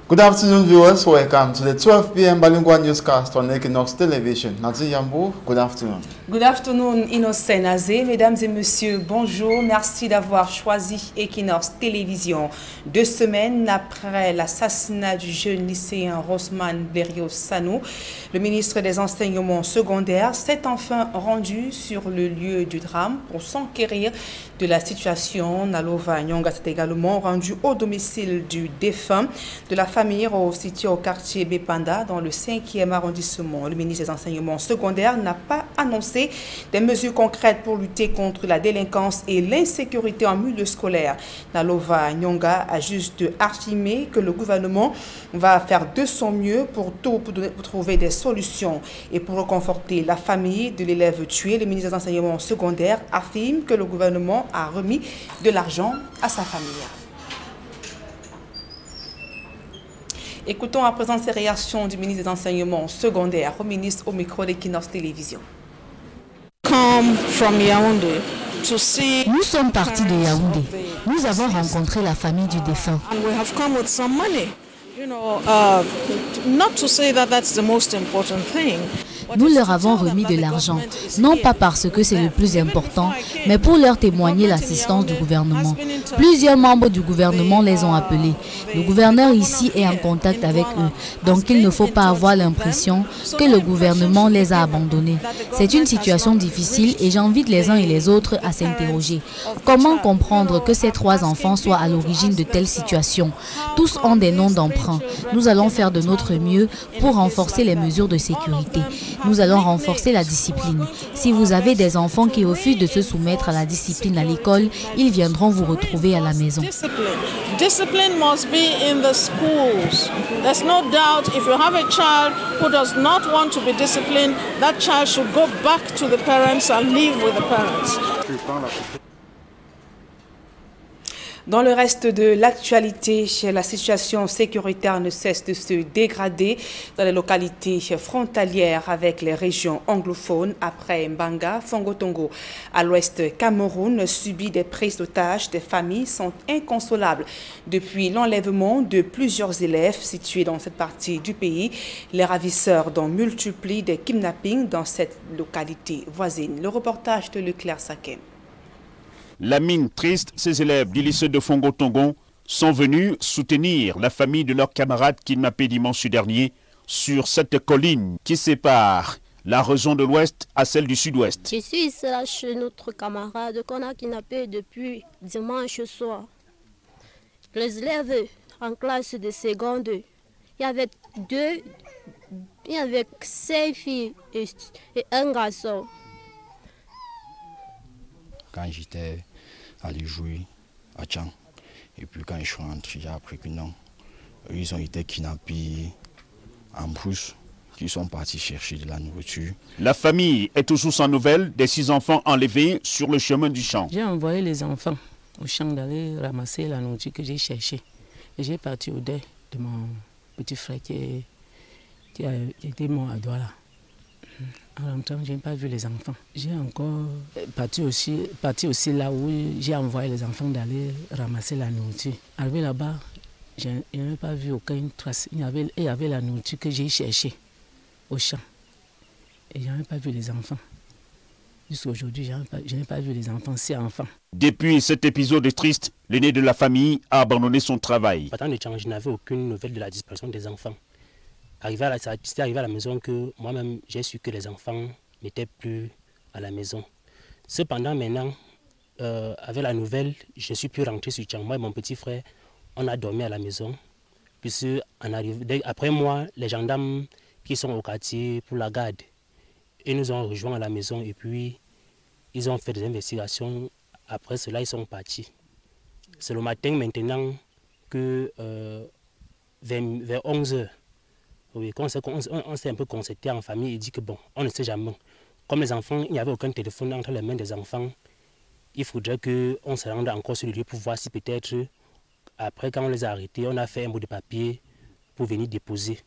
Good afternoon, viewers. Welcome to the 12 p.m. bilingual newscast on Equinox Television. Nazi Yambo, good afternoon. Good afternoon, Innocent Nazé. Mesdames et messieurs, bonjour. Merci d'avoir choisi Equinox Télévision. 2 semaines après l'assassinat du jeune lycéen Rosman Berrios Sanou, le ministre des Enseignements secondaires s'est enfin rendu sur le lieu du drame pour s'enquérir de la situation. Nalova Nyonga s'est également rendu au domicile du défunt de la famille située au quartier Bepanda dans le 5e arrondissement. Le ministre des Enseignements secondaires n'a pas annoncé des mesures concrètes pour lutter contre la délinquance et l'insécurité en milieu scolaire. Nalova Nyonga a juste affirmé que le gouvernement va faire de son mieux pour trouver des solutions. Et pour reconforter la famille de l'élève tué, le ministre des Enseignements secondaires affirme que le gouvernement a remis de l'argent à sa famille. Écoutons à présent ces réactions du ministre des Enseignements secondaires au ministre au micro d'Equinox Télévision. Nous sommes partis de Yaoundé. Nous avons rencontré la famille du défunt. Nous leur avons remis de l'argent, non pas parce que c'est le plus important, mais pour leur témoigner l'assistance du gouvernement. Plusieurs membres du gouvernement les ont appelés. Le gouverneur ici est en contact avec eux, donc il ne faut pas avoir l'impression que le gouvernement les a abandonnés. C'est une situation difficile et j'invite les uns et les autres à s'interroger. Comment comprendre que ces 3 enfants soient à l'origine de telles situations? Tous ont des noms d'emprunt. Nous allons faire de notre mieux pour renforcer les mesures de sécurité. Nous allons renforcer la discipline. Si vous avez des enfants qui refusent de se soumettre à la discipline à l'école, ils viendront vous retrouver à la maison. Discipline must be in the schools. There's no doubt if you have a child who does not want to be disciplined, that child should go back to the parents and live with the parents. Dans le reste de l'actualité, la situation sécuritaire ne cesse de se dégrader dans les localités frontalières avec les régions anglophones. Après Mbanga, Fongotongo, à l'ouest Cameroun, subit des prises d'otages. Des familles sont inconsolables depuis l'enlèvement de plusieurs élèves situés dans cette partie du pays. Les ravisseurs dont multiplient des kidnappings dans cette localité voisine. Le reportage de Leclerc Sakem. La mine triste, ces élèves du lycée de Fongotongo sont venus soutenir la famille de leurs camarades kidnappés dimanche dernier sur cette colline qui sépare la région de l'Ouest à celle du Sud-Ouest. Je suis ici là chez notre camarade qu'on a kidnappé depuis dimanche soir. Les élèves en classe de seconde, il y avait 5 filles et un garçon. Quand j'étais allé jouer à Tchang, et puis quand je suis rentré, j'ai appris que non, ils ont été kidnappés en brousse, qui sont partis chercher de la nourriture. La famille est toujours sans nouvelles des 6 enfants enlevés sur le chemin du champ. J'ai envoyé les enfants au champ d'aller ramasser la nourriture que j'ai cherchée. Et j'ai parti au deuil de mon petit frère qui était mort à Douala. En rentrant, je n'ai pas vu les enfants. J'ai encore parti aussi là où j'ai envoyé les enfants d'aller ramasser la nourriture. Arrivé là-bas, je n'ai pas vu aucune trace. Il y avait la nourriture que j'ai cherchée au champ. Et je n'ai pas vu les enfants. Jusqu'à aujourd'hui, je n'ai pas vu les enfants, 6 enfants. Depuis cet épisode triste, l'aîné de la famille a abandonné son travail. Partant de Tchang, je n'avais aucune nouvelle de la disparition des enfants. C'est arrivé à la maison que moi-même, j'ai su que les enfants n'étaient plus à la maison. Cependant, maintenant, avec la nouvelle, je ne suis plus rentré sur Tchang. Moi et mon petit frère, on a dormi à la maison. Puis, après moi, les gendarmes qui sont au quartier pour la garde, ils nous ont rejoints à la maison et puis ils ont fait des investigations. Après cela, ils sont partis. C'est le matin maintenant que vers 11 h, oui, on s'est un peu concerté en famille et dit que bon, on ne sait jamais. Comme les enfants, il n'y avait aucun téléphone entre les mains des enfants, il faudrait qu'on se rende encore sur le lieu pour voir si peut-être, après quand on les a arrêtés, on a fait un bout de papier pour venir déposer.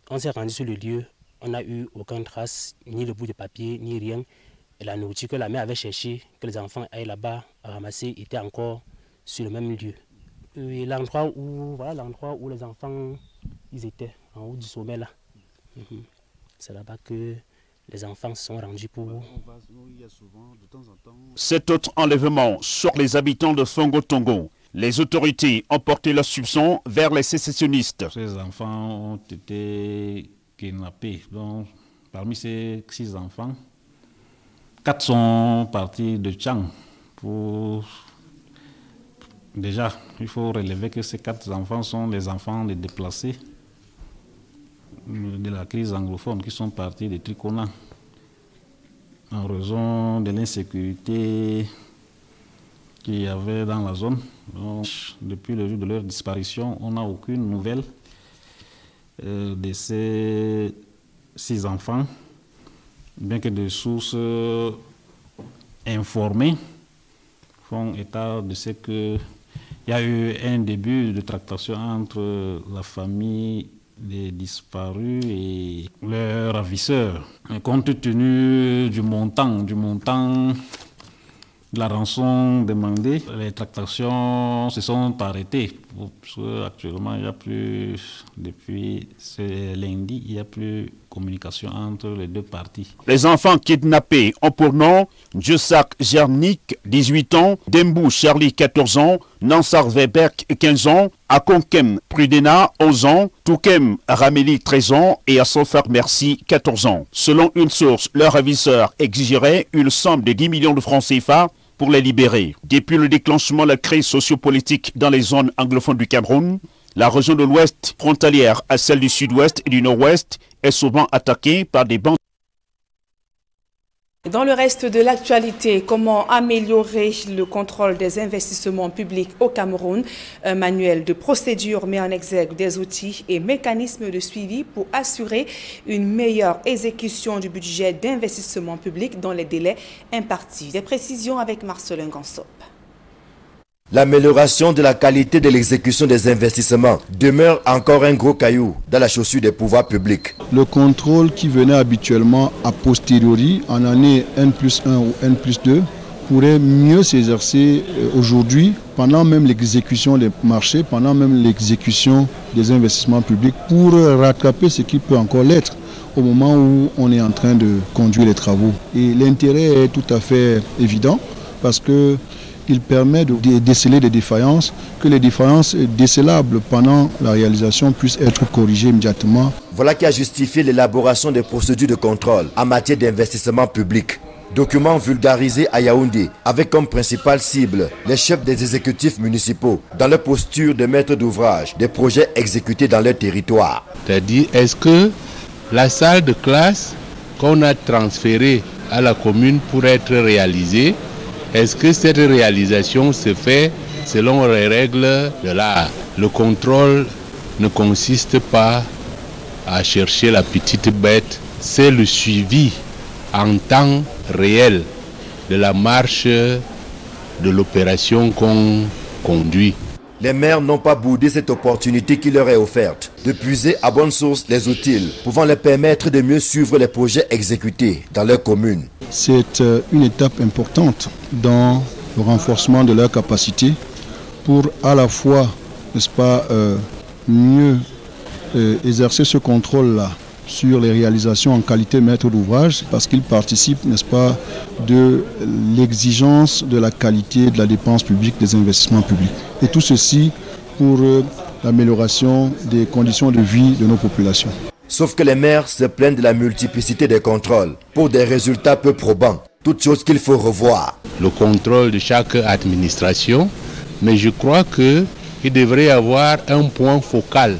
On s'est rendu sur le lieu, on n'a eu aucune trace, ni le bout de papier, ni rien. Et la nourriture que la mère avait cherchée, que les enfants aillent là-bas ramasser, était encore sur le même lieu. l'endroit où, voilà, où les enfants ils étaient, en haut du sommet là. C'est là-bas que les enfants se sont rendus pour... Cet autre enlèvement sur les habitants de Fongo-Tongo. Les autorités ont porté leur soupçon vers les sécessionnistes. Ces enfants ont été kidnappés. Donc, parmi ces 6 enfants, 4 sont partis de Tchang. Déjà, il faut relever que ces 4 enfants sont les enfants des déplacés de la crise anglophone qui sont partis de Trikona en raison de l'insécurité qu'il y avait dans la zone. Donc, depuis le jour de leur disparition, on n'a aucune nouvelle de ces 6 enfants, bien que des sources informées font état de ce qu'il y a eu un début de tractation entre la famille des disparus et leurs ravisseurs. Compte tenu du montant de la rançon demandée, les tractations se sont arrêtées. Parce qu'actuellement, il n'y a plus, depuis ce lundi, il n'y a plus de communication entre les 2 parties. Les enfants kidnappés ont pour nom Djosak Jernik, 18 ans, Dembou Charlie, 14 ans, Nansar Weberk, 15 ans, Akonkem Prudena, 11 ans, Toukem Rameli, 13 ans et Assofar Merci, 14 ans. Selon une source, leur ravisseur exigerait une somme de 10 millions de francs CFA pour les libérer. Depuis le déclenchement de la crise sociopolitique dans les zones anglophones du Cameroun, la région de l'Ouest, frontalière à celle du Sud-Ouest et du Nord-Ouest, est souvent attaquée par des bandes. Dans le reste de l'actualité, comment améliorer le contrôle des investissements publics au Cameroun? Un manuel de procédure met en exergue des outils et mécanismes de suivi pour assurer une meilleure exécution du budget d'investissement public dans les délais impartis. Des précisions avec Marcelin Gansop. L'amélioration de la qualité de l'exécution des investissements demeure encore un gros caillou dans la chaussure des pouvoirs publics. Le contrôle qui venait habituellement a posteriori, en année N+1 ou N+2, pourrait mieux s'exercer aujourd'hui, pendant même l'exécution des marchés, pendant même l'exécution des investissements publics, pour rattraper ce qui peut encore l'être au moment où on est en train de conduire les travaux. Et l'intérêt est tout à fait évident, parce que il permet de déceler des défaillances, que les défaillances décelables pendant la réalisation puissent être corrigées immédiatement. Voilà qui a justifié l'élaboration des procédures de contrôle en matière d'investissement public. Document vulgarisé à Yaoundé, avec comme principale cible les chefs des exécutifs municipaux dans leur posture de maître d'ouvrage des projets exécutés dans leur territoire. C'est-à-dire, est-ce que la salle de classe qu'on a transférée à la commune pour être réalisée, est-ce que cette réalisation se fait selon les règles de l'art? Le contrôle ne consiste pas à chercher la petite bête, c'est le suivi en temps réel de la marche de l'opération qu'on conduit. Les maires n'ont pas boudé cette opportunité qui leur est offerte de puiser à bonne source les outils pouvant leur permettre de mieux suivre les projets exécutés dans leur commune. C'est une étape importante dans le renforcement de leur capacité pour à la fois, n'est-ce pas, mieux exercer ce contrôle-là sur les réalisations en qualité maître d'ouvrage, parce qu'ils participent, n'est-ce pas, de l'exigence de la qualité de la dépense publique, des investissements publics. Et tout ceci pour l'amélioration des conditions de vie de nos populations. Sauf que les maires se plaignent de la multiplicité des contrôles pour des résultats peu probants, toutes choses qu'il faut revoir. Le contrôle de chaque administration, mais je crois qu'il devrait y avoir un point focal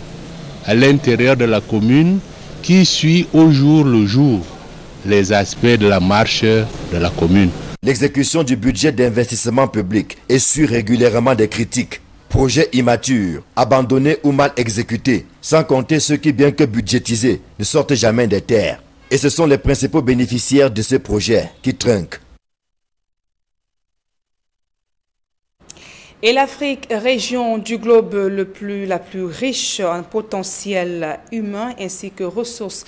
à l'intérieur de la commune qui suit au jour le jour les aspects de la marche de la commune. L'exécution du budget d'investissement public essuie régulièrement des critiques. Projets immatures, abandonnés ou mal exécutés, sans compter ceux qui, bien que budgétisés, ne sortent jamais des terres. Et ce sont les principaux bénéficiaires de ce projet qui trinquent. Et l'Afrique, région du globe la plus riche en potentiel humain ainsi que ressources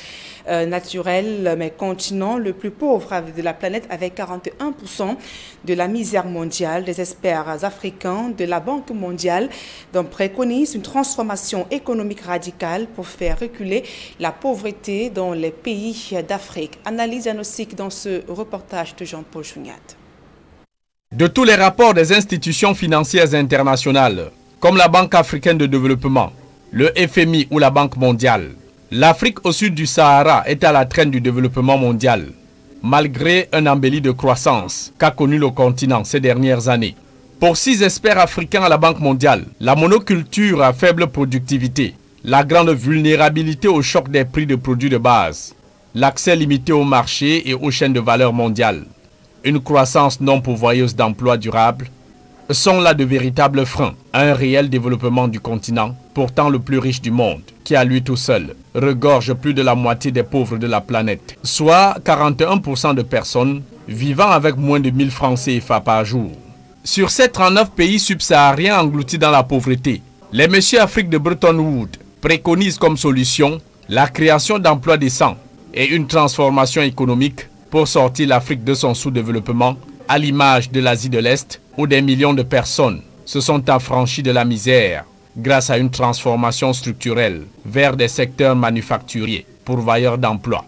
naturelles, mais continent le plus pauvre de la planète avec 41% de la misère mondiale. Des experts africains de la Banque mondiale préconisent une transformation économique radicale pour faire reculer la pauvreté dans les pays d'Afrique. Analyse diagnostique dans ce reportage de Jean-Paul Jouniat. De tous les rapports des institutions financières internationales, comme la Banque africaine de développement, le FMI ou la Banque mondiale, l'Afrique au sud du Sahara est à la traîne du développement mondial, malgré un embelli de croissance qu'a connu le continent ces dernières années. Pour 6 experts africains à la Banque mondiale, la monoculture à faible productivité, la grande vulnérabilité au choc des prix de produits de base, l'accès limité au marché et aux chaînes de valeur mondiales, une croissance non pourvoyeuse d'emplois durables, sont là de véritables freins à un réel développement du continent, pourtant le plus riche du monde, qui à lui tout seul regorge plus de la moitié des pauvres de la planète, soit 41% de personnes vivant avec moins de 1000 francs CFA par jour. Sur ces 39 pays subsahariens engloutis dans la pauvreté, les messieurs Afrique de Bretton Woods préconisent comme solution la création d'emplois décents et une transformation économique pour sortir l'Afrique de son sous-développement, à l'image de l'Asie de l'Est, où des millions de personnes se sont affranchies de la misère grâce à une transformation structurelle vers des secteurs manufacturiers, pourvoyeurs d'emplois.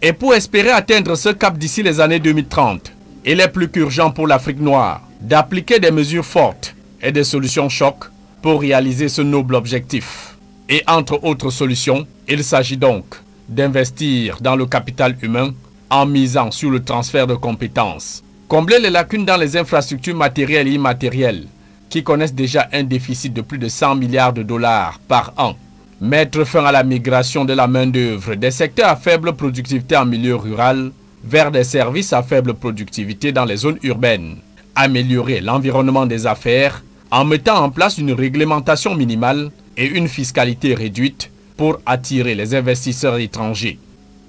Et pour espérer atteindre ce cap d'ici les années 2030, il est plus qu'urgent pour l'Afrique noire d'appliquer des mesures fortes et des solutions choc pour réaliser ce noble objectif. Et entre autres solutions, il s'agit donc d'investir dans le capital humain en misant sur le transfert de compétences, combler les lacunes dans les infrastructures matérielles et immatérielles qui connaissent déjà un déficit de plus de 100 milliards de dollars par an, mettre fin à la migration de la main-d'œuvre des secteurs à faible productivité en milieu rural vers des services à faible productivité dans les zones urbaines, améliorer l'environnement des affaires en mettant en place une réglementation minimale et une fiscalité réduite pour attirer les investisseurs étrangers.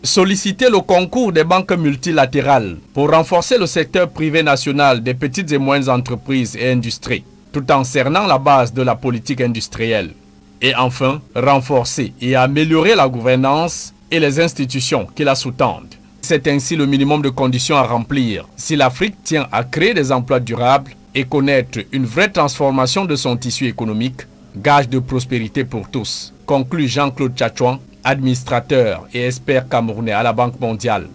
Solliciter le concours des banques multilatérales pour renforcer le secteur privé national des petites et moyennes entreprises et industries, tout en cernant la base de la politique industrielle. Et enfin, renforcer et améliorer la gouvernance et les institutions qui la sous-tendent. C'est ainsi le minimum de conditions à remplir si l'Afrique tient à créer des emplois durables et connaître une vraie transformation de son tissu économique, gage de prospérité pour tous, conclut Jean-Claude Tchatchouan, administrateur et expert camerounais à la Banque mondiale.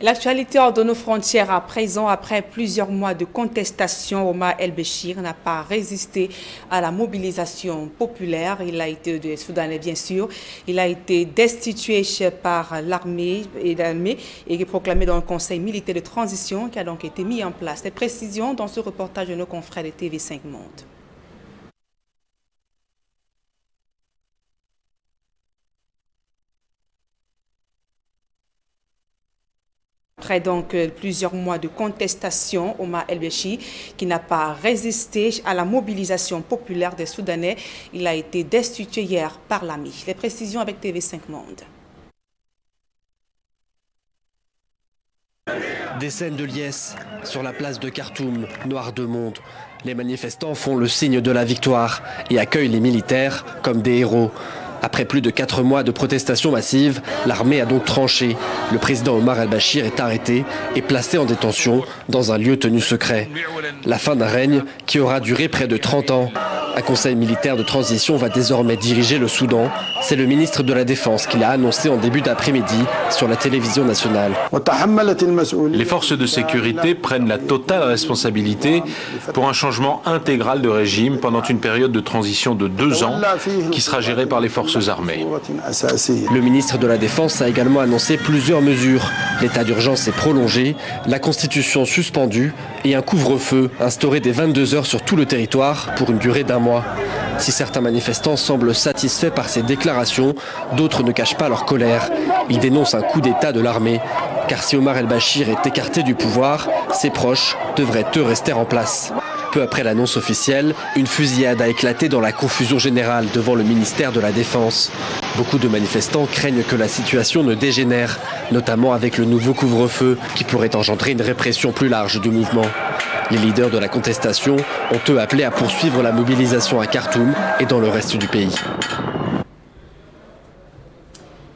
L'actualité hors de nos frontières à présent, après plusieurs mois de contestation, Omar El-Béchir n'a pas résisté à la mobilisation populaire. Il a été de Soudanais, bien sûr. Il a été destitué par l'armée et proclamé dans le Conseil militaire de transition qui a donc été mis en place. Les précisions dans ce reportage de nos confrères de TV5 Monde. Après donc plusieurs mois de contestation, Omar El-Béchir, qui n'a pas résisté à la mobilisation populaire des Soudanais, il a été destitué hier par l'armée. Les précisions avec TV5 Monde. Des scènes de liesse sur la place de Khartoum, noire de monde. Les manifestants font le signe de la victoire et accueillent les militaires comme des héros. Après plus de 4 mois de protestations massives, l'armée a donc tranché. Le président Omar El-Béchir est arrêté et placé en détention dans un lieu tenu secret. La fin d'un règne qui aura duré près de 30 ans. Un conseil militaire de transition va désormais diriger le Soudan. C'est le ministre de la Défense qui l'a annoncé en début d'après-midi sur la télévision nationale. Les forces de sécurité prennent la totale responsabilité pour un changement intégral de régime pendant une période de transition de 2 ans qui sera gérée par les forces armées. Le ministre de la Défense a également annoncé plusieurs mesures. L'état d'urgence est prolongé, la Constitution suspendue et un couvre-feu instauré dès 22 h sur tout le territoire pour une durée d'1 mois. Si certains manifestants semblent satisfaits par ces déclarations, d'autres ne cachent pas leur colère. Ils dénoncent un coup d'État de l'armée. Car si Omar El-Béchir est écarté du pouvoir, ses proches devraient eux rester en place. Peu après l'annonce officielle, une fusillade a éclaté dans la confusion générale devant le ministère de la Défense. Beaucoup de manifestants craignent que la situation ne dégénère, notamment avec le nouveau couvre-feu qui pourrait engendrer une répression plus large du mouvement. Les leaders de la contestation ont eux appelé à poursuivre la mobilisation à Khartoum et dans le reste du pays.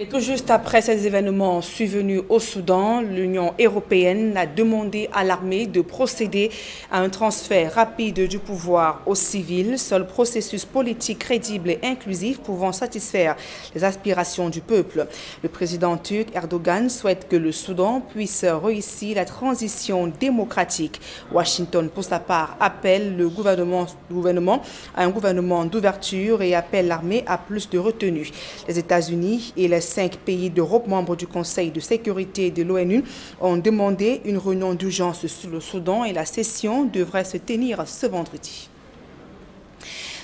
Et tout juste après ces événements survenus au Soudan, l'Union européenne a demandé à l'armée de procéder à un transfert rapide du pouvoir aux civils, seul processus politique crédible et inclusif pouvant satisfaire les aspirations du peuple. Le président turc Erdogan souhaite que le Soudan puisse réussir la transition démocratique. Washington, pour sa part, appelle le gouvernement à un gouvernement d'ouverture et appelle l'armée à plus de retenue. Les États-Unis et les 5 pays d'Europe membres du Conseil de sécurité de l'ONU ont demandé une réunion d'urgence sur le Soudan et la session devrait se tenir ce vendredi.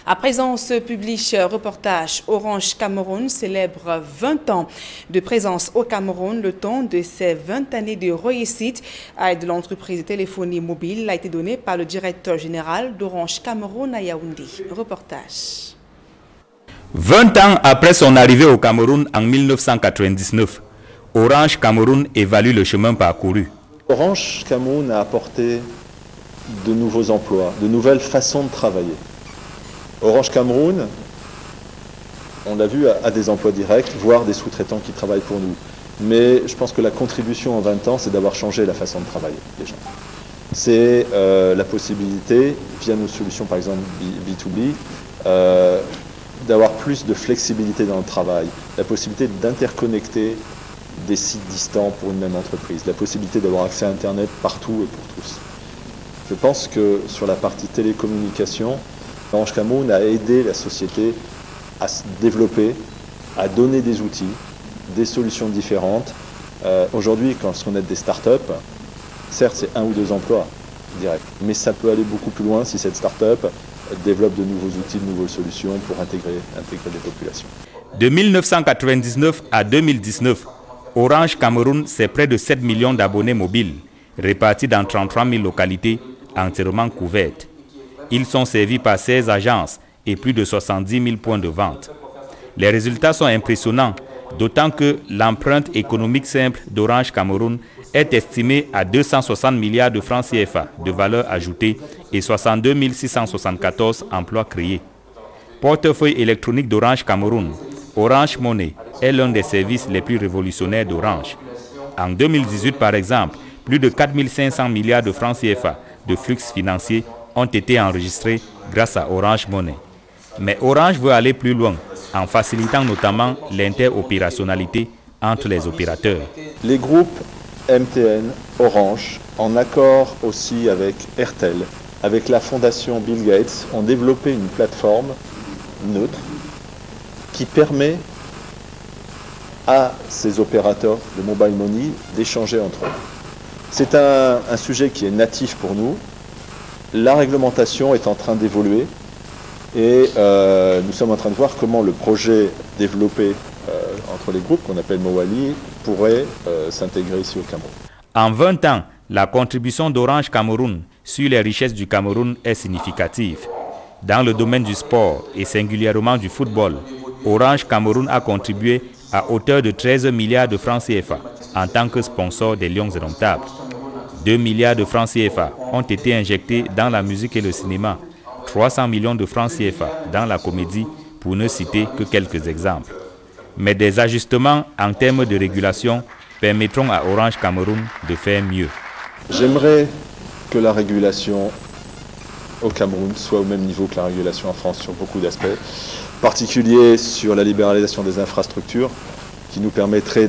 À présent, ce public reportage Orange Cameroun célèbre 20 ans de présence au Cameroun. Le temps de ces 20 années de réussite de l'entreprise de téléphonie mobile a été donné par le directeur général d'Orange Cameroun à Yaoundé. Reportage. 20 ans après son arrivée au Cameroun en 1999, Orange Cameroun évalue le chemin parcouru. Orange Cameroun a apporté de nouveaux emplois, de nouvelles façons de travailler. Orange Cameroun, on l'a vu, a des emplois directs, voire des sous-traitants qui travaillent pour nous. Mais je pense que la contribution en 20 ans, c'est d'avoir changé la façon de travailler déjà. C'est la possibilité, via nos solutions par exemple B2B, d'avoir plus de flexibilité dans le travail, la possibilité d'interconnecter des sites distants pour une même entreprise, la possibilité d'avoir accès à Internet partout et pour tous. Je pense que sur la partie télécommunication, Orange Cameroun a aidé la société à se développer, à donner des outils, des solutions différentes. Aujourd'hui, quand on est des startups, certes c'est 1 ou 2 emplois directs, mais ça peut aller beaucoup plus loin si cette startup développe de nouveaux outils, de nouvelles solutions pour intégrer des populations. De 1999 à 2019, Orange Cameroun, c'est près de 7 millions d'abonnés mobiles, répartis dans 33 000 localités entièrement couvertes. Ils sont servis par 16 agences et plus de 70 000 points de vente. Les résultats sont impressionnants, d'autant que l'empreinte économique simple d'Orange Cameroun est estimée à 260 milliards de francs CFA de valeur ajoutée et 62 674 emplois créés. Portefeuille électronique d'Orange Cameroun, Orange Money est l'un des services les plus révolutionnaires d'Orange. En 2018, par exemple, plus de 4 500 milliards de francs CFA de flux financiers ont été enregistrés grâce à Orange Money. Mais Orange veut aller plus loin, en facilitant notamment l'interopérationnalité entre les opérateurs. Les groupes MTN, Orange, en accord aussi avec Airtel, avec la fondation Bill Gates, ont développé une plateforme neutre qui permet à ces opérateurs de mobile money d'échanger entre eux. C'est un sujet qui est natif pour nous. La réglementation est en train d'évoluer et nous sommes en train de voir comment le projet développé entre les groupes, qu'on appelle Mowali, pourrait s'intégrer ici au Cameroun. En 20 ans, la contribution d'Orange Cameroun sur les richesses du Cameroun est significative. Dans le domaine du sport et singulièrement du football, Orange Cameroun a contribué à hauteur de 13 milliards de francs CFA en tant que sponsor des Lions Indomptables. 2 milliards de francs CFA ont été injectés dans la musique et le cinéma, 300 millions de francs CFA dans la comédie, pour ne citer que quelques exemples. Mais des ajustements en termes de régulation permettront à Orange Cameroun de faire mieux. J'aimerais que la régulation au Cameroun soit au même niveau que la régulation en France sur beaucoup d'aspects, en particulier sur la libéralisation des infrastructures qui nous permettrait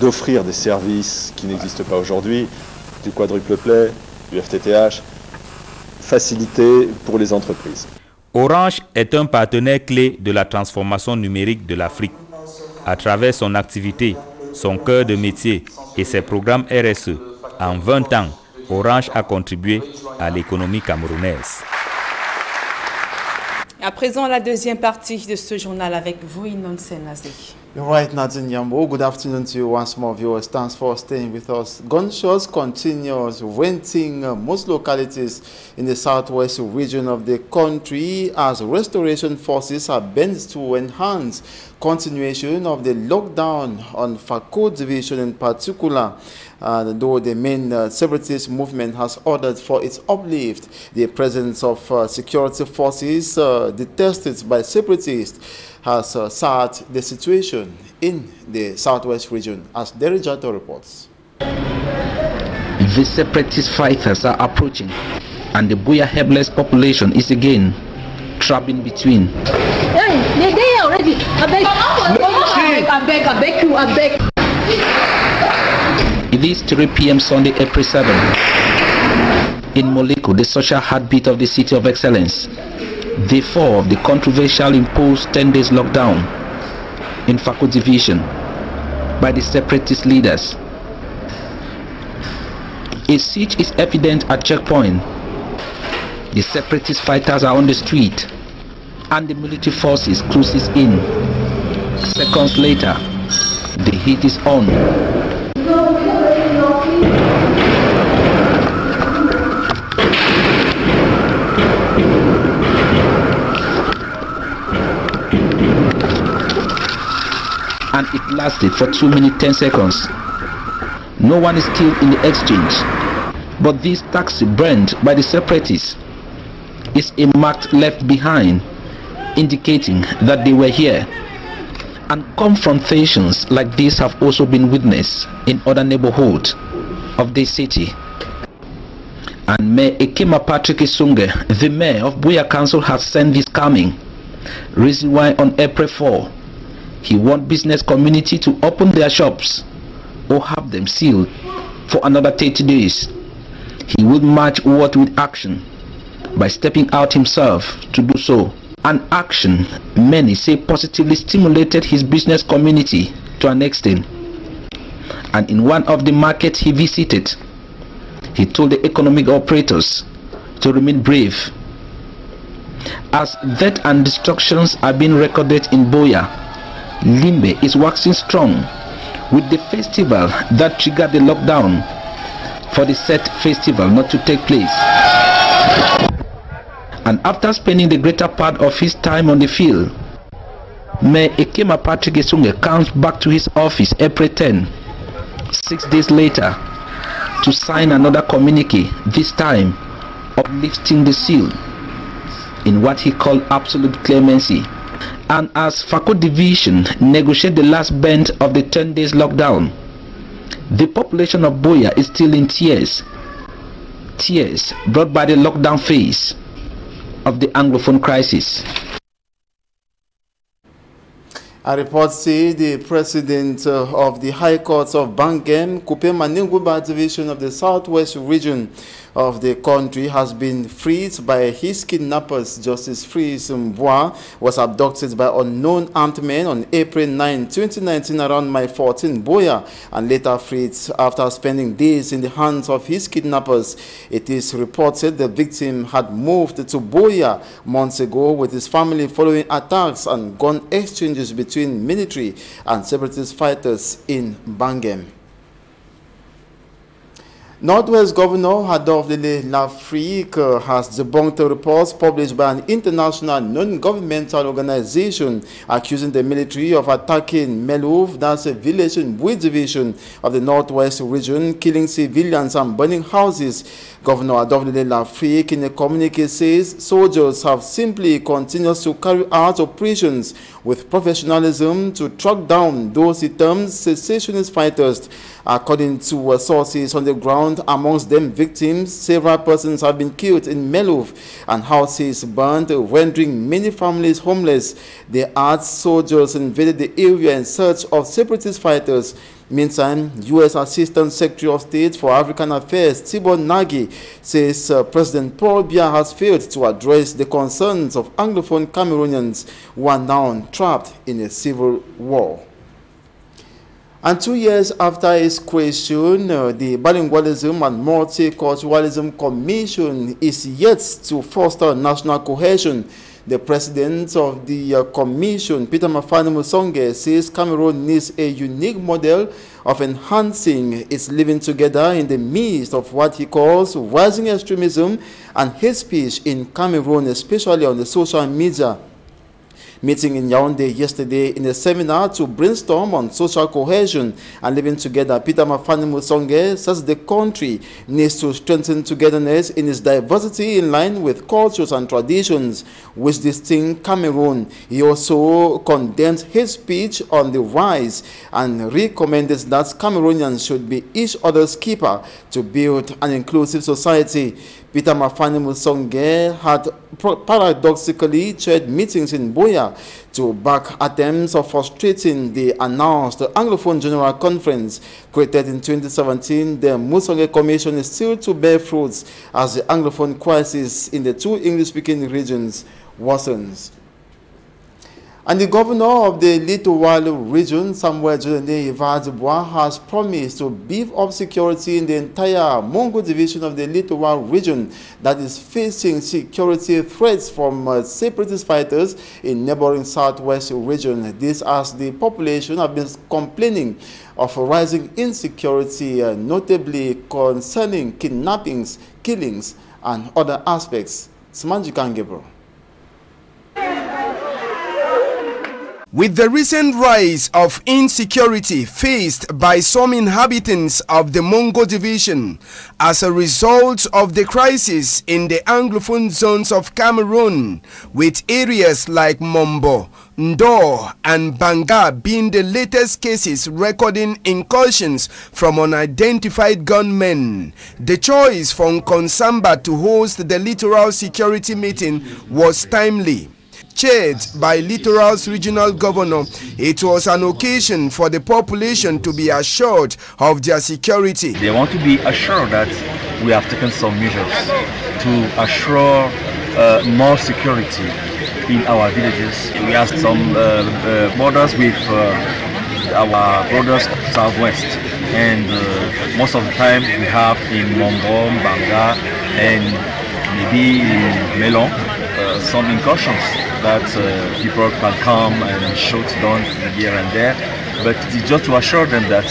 d'offrir des services qui n'existent pas aujourd'hui, du quadruple play, du FTTH, facilité pour les entreprises. Orange est un partenaire clé de la transformation numérique de l'Afrique. À travers son activité, son cœur de métier et ses programmes RSE, en 20 ans, Orange a contribué à l'économie camerounaise. À présent, la deuxième partie de ce journal avec vous, Inonsen Nazé. You're right, Nadine Yambo. Good afternoon to you once more, viewers. Thanks for staying with us. Gunshots continues renting most localities in the southwest region of the country as restoration forces are bent to enhance continuation of the lockdown on Fako division in particular, though the main separatist movement has ordered for its uplift. The presence of security forces detested by separatists has soured the situation in the southwest region, as Derijato reports. The separatist fighters are approaching, and the Buea helpless population is again trapped in between. Hey, they're there already. I beg. It is 3 p.m. Sunday, April 7. In Moleko, the social heartbeat of the city of excellence, day 4 of the controversial imposed 10 days lockdown in Fako division by the separatist leaders. A siege is evident at checkpoint. The separatist fighters are on the street and the military forces closes in. Seconds later, the heat is on. And it lasted for 2 minutes 10 seconds. No one is killed in the exchange, but this taxi burned by the separatists is a mark left behind, indicating that they were here. And confrontations like this have also been witnessed in other neighborhoods of the city. And Mayor Ekema Patrick Isunge, the mayor of Buea Council, has sent this coming. Reason why on April 4, he wants business community to open their shops or have them sealed for another 30 days. He will match word with action by stepping out himself to do so. An action many say positively stimulated his business community to an extent. And in one of the markets he visited, he told the economic operators to remain brave. As death and destructions are being recorded in Buea, Limbe is waxing strong with the festival that triggered the lockdown for the said festival not to take place. And after spending the greater part of his time on the field, Mayor Ekema Patrick Isunge comes back to his office April 10, 6 days later, to sign another communique, this time uplifting the seal in what he called absolute clemency. And as Fako division negotiate the last bend of the 10 days lockdown, the population of Buea is still in tears. Tears brought by the lockdown phase of the Anglophone crisis. A report says the president of the High Court of Bangem, Kupe Manenguba division of the southwest region of the country, has been freed by his kidnappers. Justice Freeze Mboa was abducted by unknown armed men on April 9, 2019 around Mile 14, Buea, and later freed after spending days in the hands of his kidnappers. It is reported the victim had moved to Buea months ago with his family following attacks and gun exchanges between military and separatist fighters in Bangem. Northwest Governor Adolphe Lafrique has debunked reports published by an international non-governmental organization accusing the military of attacking Melouf, that's a village in Bui division of the Northwest region, killing civilians and burning houses. Governor Adolphe Lafrique in a communique says soldiers have simply continued to carry out operations with professionalism to track down those he terms cessationist fighters. According to sources on the ground, amongst them victims, several persons have been killed in Melouf and houses burned, rendering many families homeless. The armed soldiers invaded the area in search of separatist fighters. Meantime, U.S. Assistant Secretary of State for African Affairs Tibor Nagy says President Paul Biya has failed to address the concerns of Anglophone Cameroonians who are now trapped in a civil war. And 2 years after its creation, the Bilingualism and Multiculturalism Commission is yet to foster national cohesion. The president of the commission, Peter Mafani Musonge, says Cameroon needs a unique model of enhancing its living together in the midst of what he calls rising extremism and hate speech in Cameroon, especially on the social media. Meeting in Yaoundé yesterday in a seminar to brainstorm on social cohesion and living together, Peter Mafani Musonge says the country needs to strengthen togetherness in its diversity in line with cultures and traditions which distinct Cameroon. He also condemned hate speech on the rise and recommended that Cameroonians should be each other's keeper to build an inclusive society. Peter Mafani Musonge had paradoxically chaired meetings in Buea to back attempts of frustrating the announced Anglophone General Conference created in 2017. The Musonge Commission is still to bear fruits as the Anglophone crisis in the two English-speaking regions worsens. And the governor of the Littoral region, Samuel Jodene Ivadibwa, has promised to beef up security in the entire Mongo division of the Littoral region that is facing security threats from separatist fighters in neighboring southwest region. This as the population have been complaining of rising insecurity, notably concerning kidnappings, killings, and other aspects. Simanji Kangebro. With the recent rise of insecurity faced by some inhabitants of the Mongo division as a result of the crisis in the Anglophone zones of Cameroon, with areas like Mombo, Ndor and Banga being the latest cases recording incursions from unidentified gunmen, the choice for Nkonsamba to host the Littoral Security Meeting was timely. Chaired by Littoral's regional governor, it was an occasion for the population to be assured of their security. They want to be assured that we have taken some measures to assure more security in our villages. We have some borders with our brothers southwest, and most of the time we have in Mombo, Banga, and maybe in Melon some incursions that people can come and shoot down here and there, but it's just to assure them that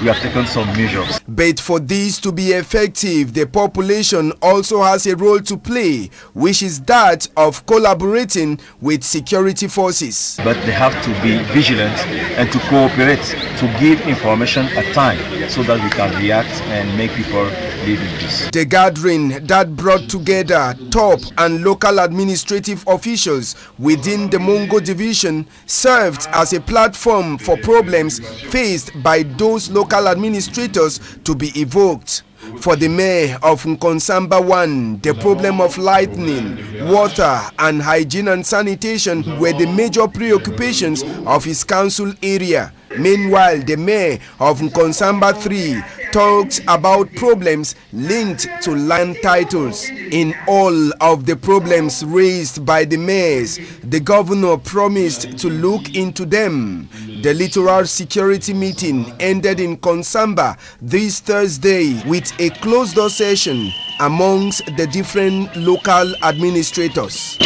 we have taken some measures. But for this to be effective, the population also has a role to play, which is that of collaborating with security forces. But they have to be vigilant and to cooperate, to give information at time so that we can react and make people live in peace. The gathering that brought together top and local administrative officials within the Mongo division served as a platform for problems faced by those local administrators to be evoked. For the mayor of Nkonsamba 1, the problem of lighting, water and hygiene and sanitation were the major preoccupations of his council area. Meanwhile, the mayor of Nkonsamba 3 talks about problems linked to land titles. In all of the problems raised by the mayors, the governor promised to look into them. The Littoral Security Meeting ended in Nkonsamba this Thursday with a closed-door session amongst the different local administrators.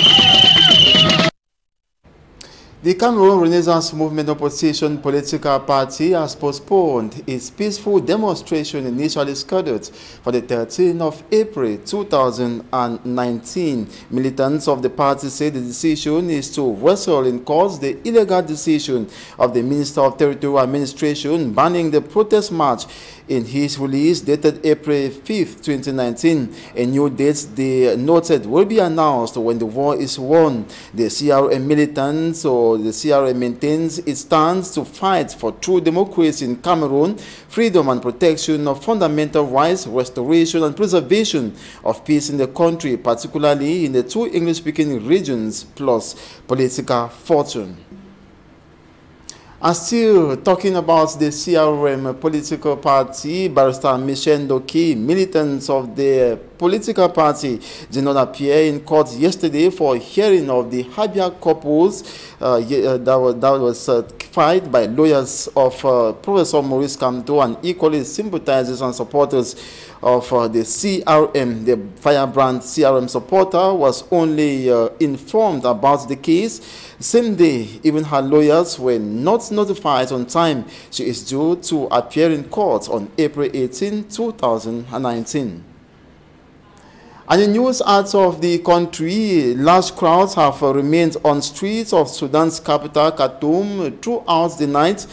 The Cameroon Renaissance Movement opposition political party has postponed its peaceful demonstration initially scheduled for the 13th of April 2019. Militants of the party say the decision is to wrestle in court the illegal decision of the Minister of Territorial Administration banning the protest march. In his release dated April 5th, 2019, a new date they noted will be announced when the war is won. The CRM militants or the CRM maintains its stance to fight for true democracy in Cameroon, freedom and protection of fundamental rights, restoration and preservation of peace in the country, particularly in the two English-speaking regions, plus political fortune. And still talking about the CRM political party, Barrister Michel Ndoki, militants of the political party did not appear in court yesterday for a hearing of the Habia couples that was filed by lawyers of Professor Maurice Kamto and equally sympathizers and supporters of the CRM. The firebrand CRM supporter was only informed about the case same day. Even her lawyers were not notified on time. She is due to appear in court on April 18, 2019. And in news out of the country, large crowds have remained on streets of Sudan's capital, Khartoum, throughout the night,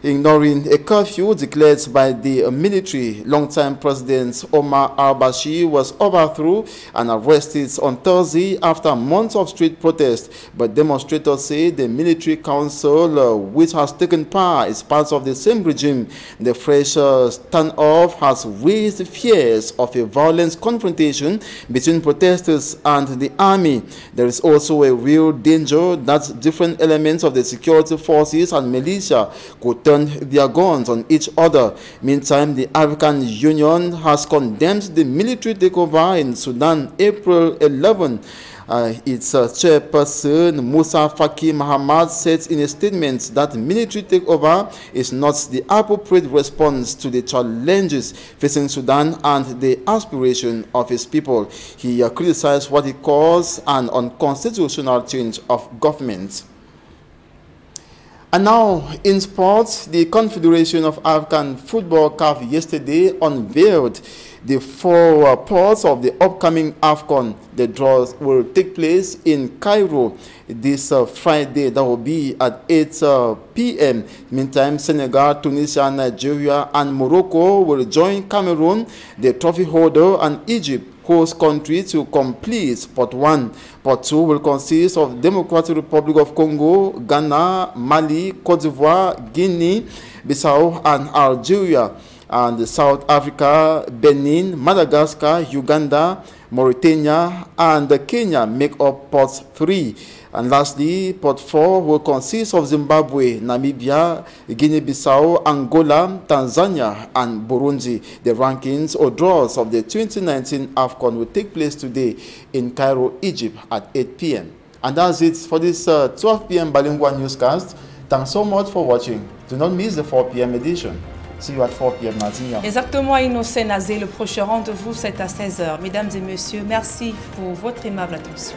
ignoring a curfew declared by the military. Longtime President Omar al-Bashir was overthrown and arrested on Thursday after months of street protest. But demonstrators say the military council, which has taken power, is part of the same regime. The fresh standoff has raised fears of a violent confrontation between protesters and the army. There is also a real danger that different elements of the security forces and militia could turn their guns on each other. Meantime, the African Union has condemned the military takeover in Sudan April 11. Its chairperson, Musa Faki Mahamat, said in a statement that military takeover is not the appropriate response to the challenges facing Sudan and the aspiration of its people. He criticized what he calls an unconstitutional change of government. And now, in sports, the Confederation of African Football CAF yesterday unveiled the 4 pots of the upcoming AFCON. The draws will take place in Cairo this Friday. That will be at 8 p.m. Meantime, Senegal, Tunisia, Nigeria, and Morocco will join Cameroon, the trophy holder, and Egypt, host country, to complete Pot 1. Pot 2 will consist of Democratic Republic of Congo, Ghana, Mali, Cote d'Ivoire, Guinea, Bissau, and Algeria. And South Africa, Benin, Madagascar, Uganda, Mauritania, and Kenya make up Pot 3. And lastly, Pot 4 will consist of Zimbabwe, Namibia, Guinea-Bissau, Angola, Tanzania, and Burundi. The rankings or draws of the 2019 AFCON will take place today in Cairo, Egypt at 8 p.m. And that's it for this 12 p.m. bilingual newscast. Thanks so much for watching. Do not miss the 4 p.m. edition. See you at 4 p.m. Martignan. Exactement, Innocent Nazé. Le prochain rendez-vous, c'est à 16h. Mesdames et messieurs, merci pour votre aimable attention.